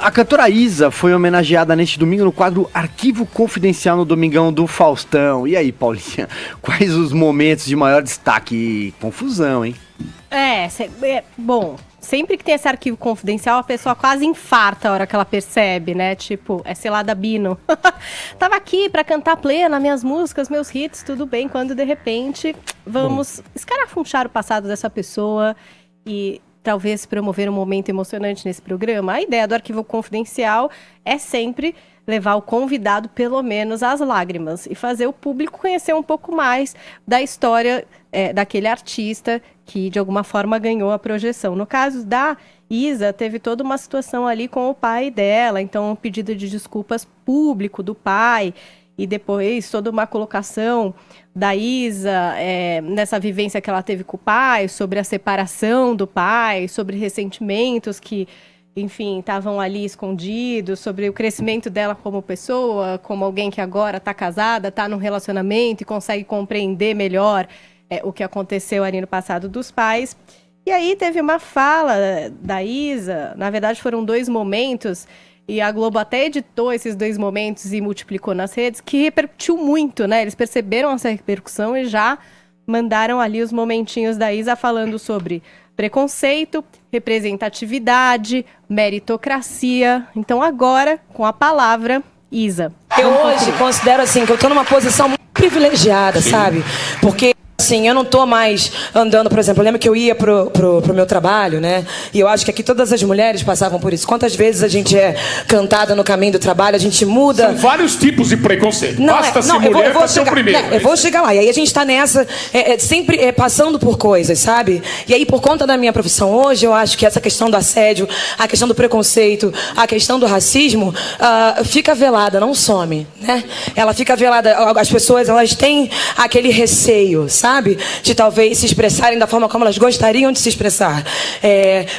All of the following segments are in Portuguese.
A cantora Isa foi homenageada neste domingo no quadro Arquivo Confidencial no Domingão do Faustão. E aí, Paulinha, quais os momentos de maior destaque? Confusão, hein? Bom, sempre que tem esse arquivo confidencial, a pessoa quase infarta a hora que ela percebe, né? Tipo, sei lá, da Bino. Tava aqui pra cantar plena minhas músicas, meus hits, tudo bem, quando de repente vamos escarafunchar o passado dessa pessoa e talvez promover um momento emocionante nesse programa. A ideia do arquivo confidencial é sempre levar o convidado, pelo menos, às lágrimas e fazer o público conhecer um pouco mais da história daquele artista que, de alguma forma, ganhou a projeção. No caso da Isa, teve toda uma situação ali com o pai dela, então um pedido de desculpas público do pai e depois toda uma colocação da Isa nessa vivência que ela teve com o pai, sobre a separação do pai, sobre ressentimentos que, enfim, estavam ali escondidos, sobre o crescimento dela como pessoa, como alguém que agora está casada, está num relacionamento e consegue compreender melhor o que aconteceu ali no passado dos pais. E aí teve uma fala da Isa, na verdade foram 2 momentos, e a Globo até editou esses 2 momentos e multiplicou nas redes, que repercutiu muito, né? Eles perceberam essa repercussão e já mandaram ali os momentinhos da Isa falando sobre preconceito, representatividade, meritocracia. Então agora, com a palavra, Isa. Eu hoje considero assim que eu estou numa posição muito privilegiada, sabe? Porque assim, eu não tô mais andando, por exemplo, eu lembro que eu ia pro meu trabalho, né? E eu acho que aqui todas as mulheres passavam por isso. Quantas vezes a gente é cantada no caminho do trabalho, a gente muda... São vários tipos de preconceito. Basta ser mulher pra ser o primeiro. Eu vou chegar lá. E aí a gente tá nessa, sempre passando por coisas, sabe? E aí, por conta da minha profissão hoje, eu acho que essa questão do assédio, a questão do preconceito, a questão do racismo, fica velada, não some, né? Ela fica velada. As pessoas, elas têm aquele receio, sabe? De talvez se expressarem da forma como elas gostariam de se expressar.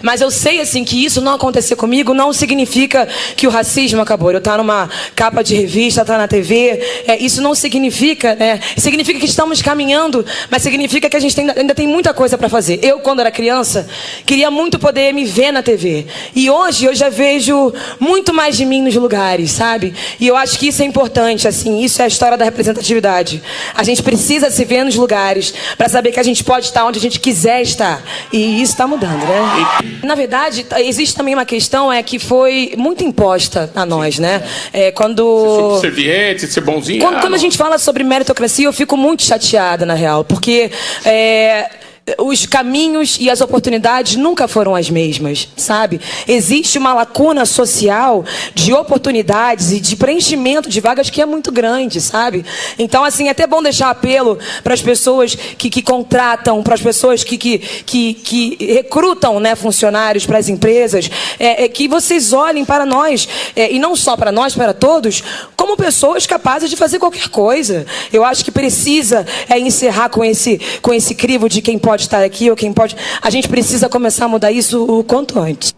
Mas eu sei, assim, que isso não acontecer comigo não significa que o racismo acabou. Eu estar numa capa de revista, estar na TV, isso não significa, né? Significa que estamos caminhando, mas significa que a gente ainda tem muita coisa para fazer. Eu, quando era criança, queria muito poder me ver na TV. E hoje eu já vejo muito mais de mim nos lugares, sabe? E eu acho que isso é importante, assim, isso é a história da representatividade. A gente precisa se ver nos lugares para saber que a gente pode estar onde a gente quiser estar. E isso está mudando, né? Na verdade, existe também uma questão que foi muito imposta a nós, né? Quando... Ser serviente, ser bonzinho. Quando a gente fala sobre meritocracia, eu fico muito chateada, na real. Porque... os caminhos e as oportunidades nunca foram as mesmas, sabe? Existe uma lacuna social de oportunidades e de preenchimento de vagas que é muito grande, sabe? Então, assim, é até bom deixar apelo para as pessoas que contratam, para as pessoas que recrutam, né, funcionários para as empresas, que vocês olhem para nós, e não só para nós, para todos, como pessoas capazes de fazer qualquer coisa. Eu acho que precisa encerrar com esse crivo de quem pode estar aqui ou quem pode... A gente precisa começar a mudar isso o quanto antes.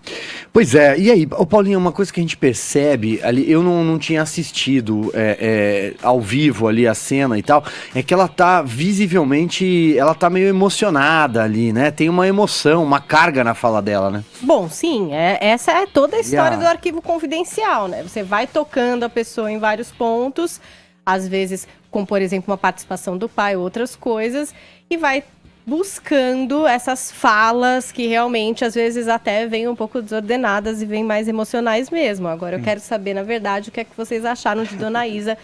Pois é, e aí, Paulinho, uma coisa que a gente percebe ali, eu não tinha assistido ao vivo ali a cena e tal, é que ela tá visivelmente, ela tá meio emocionada ali, né? Tem uma emoção, uma carga na fala dela, né? Bom, sim, essa é toda a história do arquivo confidencial, né? Você vai tocando a pessoa em vários pontos, às vezes com, por exemplo, uma participação do pai, outras coisas, e vai buscando essas falas que realmente, às vezes, até vêm um pouco desordenadas e vêm mais emocionais mesmo. Agora, eu quero saber, na verdade, o que é que vocês acharam de Dona Isa,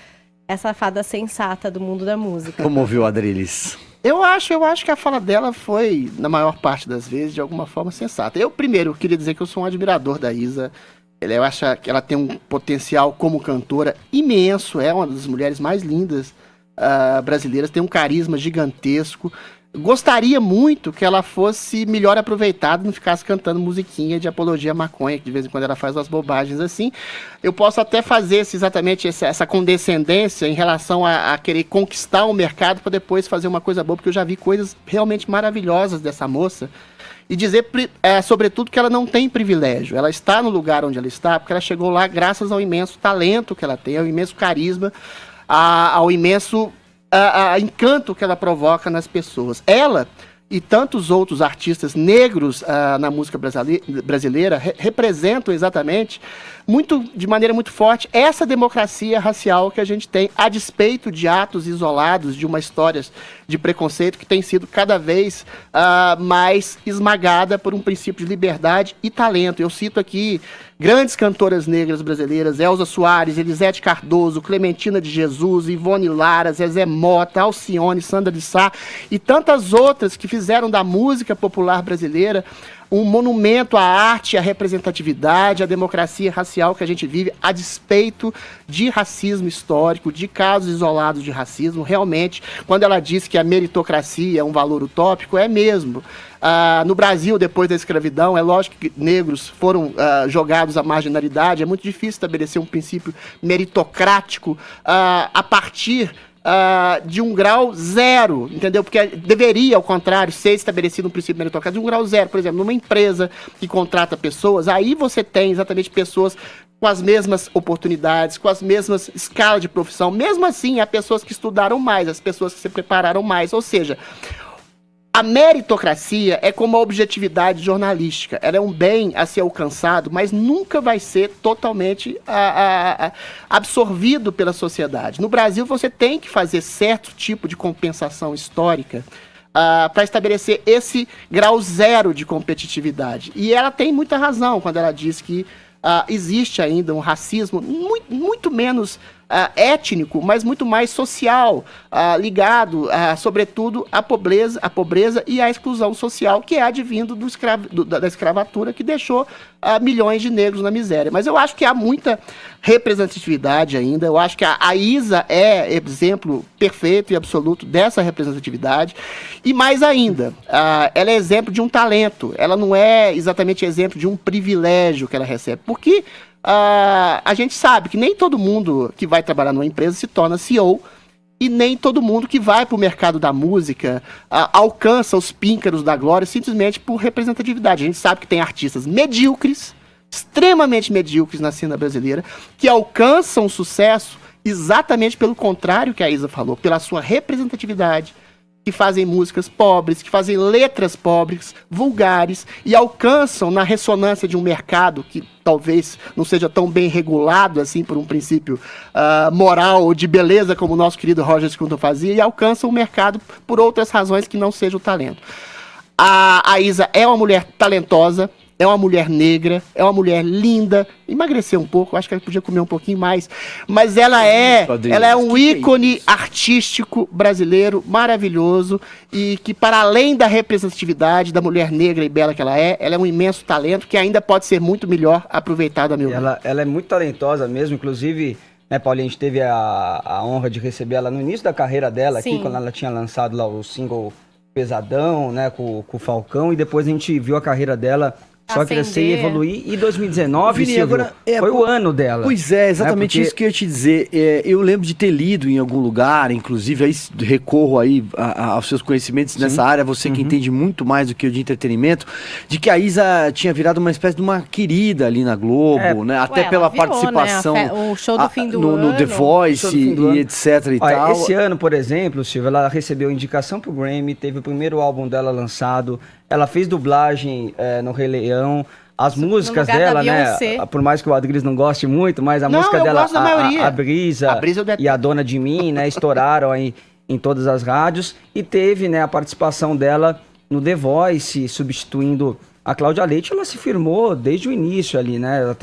essa fada sensata do mundo da música. Como ouviu, Adriles? Eu acho que a fala dela foi, na maior parte das vezes, de alguma forma sensata. Eu, primeiro, queria dizer que eu sou um admirador da Isa. Eu acho que ela tem um potencial como cantora imenso, é uma das mulheres mais lindas brasileiras, tem um carisma gigantesco. Gostaria muito que ela fosse melhor aproveitada, não ficasse cantando musiquinha de apologia à maconha, que de vez em quando ela faz umas bobagens assim. Eu posso até fazer exatamente essa condescendência em relação a querer conquistar o mercado para depois fazer uma coisa boa, porque eu já vi coisas realmente maravilhosas dessa moça. E dizer, sobretudo, que ela não tem privilégio. Ela está no lugar onde ela está, porque ela chegou lá graças ao imenso talento que ela tem, ao imenso carisma, ao imenso... encanto que ela provoca nas pessoas. Ela e tantos outros artistas negros na música brasileira representam exatamente, de maneira muito forte, essa democracia racial que a gente tem, a despeito de atos isolados, de uma história de preconceito que tem sido cada vez mais esmagada por um princípio de liberdade e talento. Eu cito aqui grandes cantoras negras brasileiras, Elza Soares, Elisete Cardoso, Clementina de Jesus, Ivone Lara, Zezé Mota, Alcione, Sandra de Sá e tantas outras que fizeram da música popular brasileira um monumento à arte, à representatividade, à democracia racial que a gente vive, a despeito de racismo histórico, de casos isolados de racismo. Realmente, quando ela diz que a meritocracia é um valor utópico, é mesmo. No Brasil, depois da escravidão, é lógico que negros foram jogados à marginalidade, é muito difícil estabelecer um princípio meritocrático a partir de um grau zero, entendeu? Porque deveria, ao contrário, ser estabelecido um princípio meritocrático de um grau zero. Por exemplo, numa empresa que contrata pessoas, aí você tem exatamente pessoas com as mesmas oportunidades, com as mesmas escalas de profissão. Mesmo assim, há pessoas que estudaram mais, as pessoas que se prepararam mais. Ou seja, a meritocracia é como a objetividade jornalística. Ela é um bem a ser alcançado, mas nunca vai ser totalmente absorvido pela sociedade. No Brasil, você tem que fazer certo tipo de compensação histórica para estabelecer esse grau zero de competitividade. E ela tem muita razão quando ela diz que existe ainda um racismo muito menos étnico, mas muito mais social, ligado, sobretudo, à pobreza e à exclusão social que é advindo da escravatura que deixou milhões de negros na miséria. Mas eu acho que há muita representatividade ainda, eu acho que a Isa é exemplo perfeito e absoluto dessa representatividade, e mais ainda, ela é exemplo de um talento, ela não é exatamente exemplo de um privilégio que ela recebe, porque a gente sabe que nem todo mundo que vai trabalhar numa empresa se torna CEO e nem todo mundo que vai para o mercado da música alcança os píncaros da glória simplesmente por representatividade. A gente sabe que tem artistas medíocres, extremamente medíocres na cena brasileira, que alcançam sucesso exatamente pelo contrário que a Isa falou, pela sua representatividade, que fazem músicas pobres, que fazem letras pobres, vulgares, e alcançam na ressonância de um mercado que talvez não seja tão bem regulado assim por um princípio moral ou de beleza como o nosso querido Roger Scruton fazia, e alcançam o mercado por outras razões que não seja o talento. A Isa é uma mulher talentosa, é uma mulher negra, é uma mulher linda, emagreceu um pouco, acho que ela podia comer um pouquinho mais, mas ela é um ícone artístico brasileiro maravilhoso e que, para além da representatividade da mulher negra e bela que ela é um imenso talento que ainda pode ser muito melhor aproveitado, a meu ver. Ela é muito talentosa mesmo, inclusive, né, Paulinha, a gente teve a honra de receber ela no início da carreira dela. Sim. Aqui, quando ela tinha lançado lá o single Pesadão, né, com o Falcão, e depois a gente viu a carreira dela só crescer e evoluir. E 2019, Vini, Silvio, agora, foi o ano dela. Pois é, exatamente porque... isso que eu ia te dizer. Eu lembro de ter lido em algum lugar, inclusive aí recorro aí aos seus conhecimentos nessa área, você que entende muito mais do que eu de entretenimento, de que a Isa tinha virado uma espécie de uma querida ali na Globo, né? Até pela participação, né? O show do fim do ano. No The Voice e etc e tal. Esse ano, por exemplo, Silvio, ela recebeu indicação pro Grammy, teve o primeiro álbum dela lançado, ela fez dublagem no Rei Leão. As músicas dela, né? Por mais que o Adriles não goste muito, mas a música dela, a Brisa e a Dona de Mim, né? Estouraram aí em todas as rádios. E teve, né, a participação dela no The Voice, substituindo a Cláudia Leite. Ela se firmou desde o início ali, né? Ela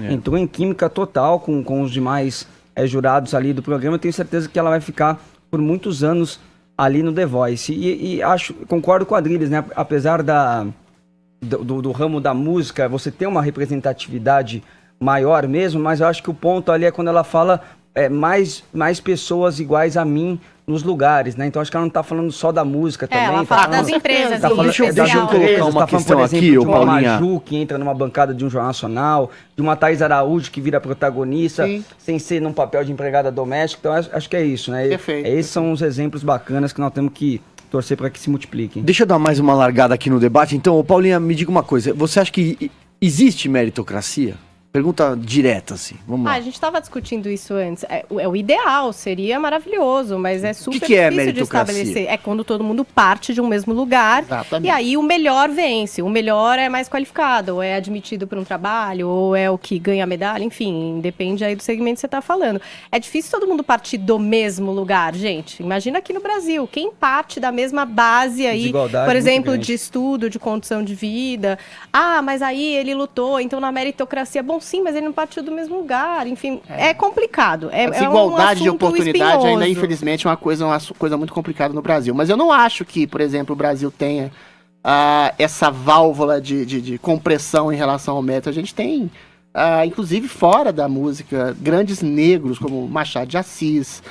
entrou em química total com os demais jurados ali do programa. Eu tenho certeza que ela vai ficar por muitos anos ali no The Voice. E concordo com a Adriles, né? Apesar do ramo da música, você tem uma representatividade maior mesmo, mas eu acho que o ponto ali é quando ela fala mais pessoas iguais a mim nos lugares, né? Então acho que ela não tá falando só da música também. Ela fala das empresas. Deixa eu colocar uma questão aqui, de uma Maju que entra numa bancada de um jornal nacional, de uma Thaís Araújo que vira protagonista, sem ser num papel de empregada doméstica. Então acho que é isso, né? Perfeito. Esses são os exemplos bacanas que nós temos que torcer para que se multipliquem. Deixa eu dar mais uma largada aqui no debate. Então, Paulinha, me diga uma coisa. Você acha que existe meritocracia? Pergunta direta, assim. Vamos lá. A gente estava discutindo isso antes. É o ideal, seria maravilhoso, mas é super que é difícil de estabelecer. É quando todo mundo parte de um mesmo lugar. Exatamente. E aí o melhor vence. O melhor é mais qualificado, ou é admitido para um trabalho, ou é o que ganha a medalha, enfim, depende aí do segmento que você está falando. É difícil todo mundo partir do mesmo lugar, gente. Imagina aqui no Brasil, quem parte da mesma base aí, por exemplo, de estudo, de condição de vida. Ah, mas aí ele lutou, então na meritocracia, bom, sim, mas ele não partiu do mesmo lugar, enfim, é complicado. A desigualdade de oportunidade ainda, infelizmente, é uma coisa muito complicada no Brasil. Mas eu não acho que, por exemplo, o Brasil tenha essa válvula de compressão em relação ao mérito. A gente tem, inclusive fora da música, grandes negros como Machado de Assis,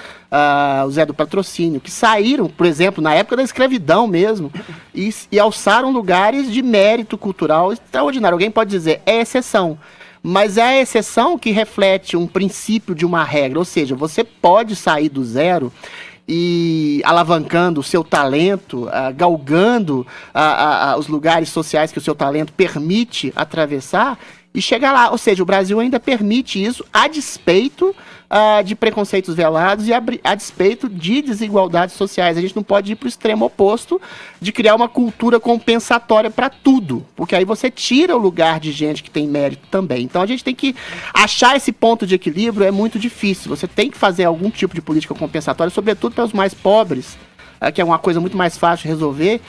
o Zé do Patrocínio, que saíram, por exemplo, na época da escravidão mesmo, e alçaram lugares de mérito cultural extraordinário. Alguém pode dizer, é exceção. Mas é a exceção que reflete um princípio de uma regra, ou seja, você pode sair do zero e alavancando o seu talento, galgando os lugares sociais que o seu talento permite atravessar e chegar lá. Ou seja, o Brasil ainda permite isso a despeito de preconceitos velados e a despeito de desigualdades sociais. A gente não pode ir para o extremo oposto de criar uma cultura compensatória para tudo, porque aí você tira o lugar de gente que tem mérito também. Então a gente tem que achar esse ponto de equilíbrio, é muito difícil. Você tem que fazer algum tipo de política compensatória, sobretudo para os mais pobres, que é uma coisa muito mais fácil de resolver,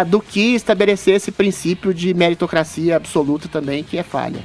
do que estabelecer esse princípio de meritocracia absoluta também, que é falha.